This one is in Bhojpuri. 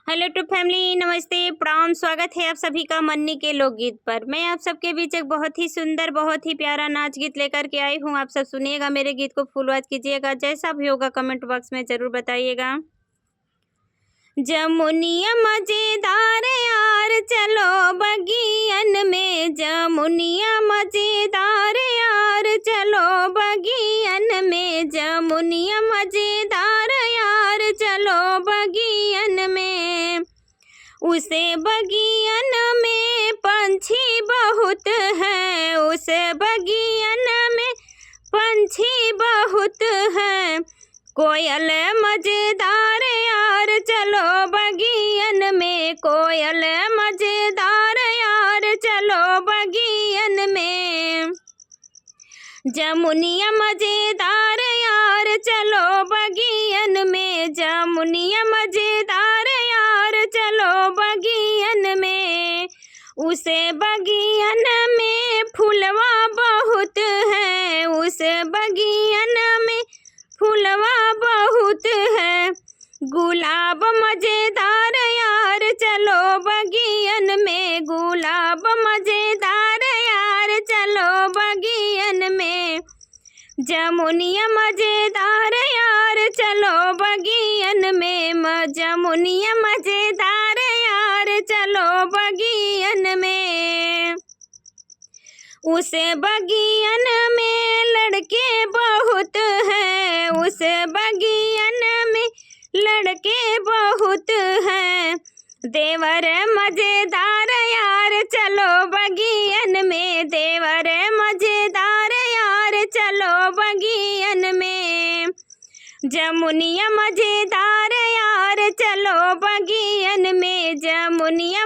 हेलो टू फैमिली, नमस्ते, प्रणाम। स्वागत है आप सभी का मन्नी के लोकगीत पर। मैं आप सबके बीच एक बहुत ही सुंदर, बहुत ही प्यारा नाच गीत लेकर के आई हूँ। आप सब सुनिएगा, मेरे गीत को फुल वॉच कीजिएगा। जैसा भी होगा कमेंट बॉक्स में ज़रूर बताइएगा। जमुनिया मजेदार यार चलो बगियन में, जमुनिया मजेदार यार चलो बगियन में, जमुनिया मजेदार यार चलो बगियन में। उसे बगियन में पंछी बहुत है, उसे बगियन में पंछी बहुत है। कोयल मजेदार यार चलो बगियन में, कोयल मजेदार यार चलो बगियन में। जमुनिया मजेदार यार चलो बगियन में, जमुनिया मजेदार यार चलो बगियन में। उसे बगियन में फूलवा बहुत है, उसे बगियन में फूलवा बहुत है। गुलाब मजेदार यार चलो बगियन में, गुलाब मजेदार यार चलो बगियन में। जमुनिया मजेदार यार चलो बगियन में, जमुनिया मजेदार यार चलो बगियन में। उसे बगियन में लड़के बहुत हैं, उसे बगियन में लड़के बहुत हैं। देवर मजेदार यार चलो बगियन में, देवर मजेदार यार चलो बगियन में। जमुनिया मजेदार यार चलो बगियन में, जमुनिया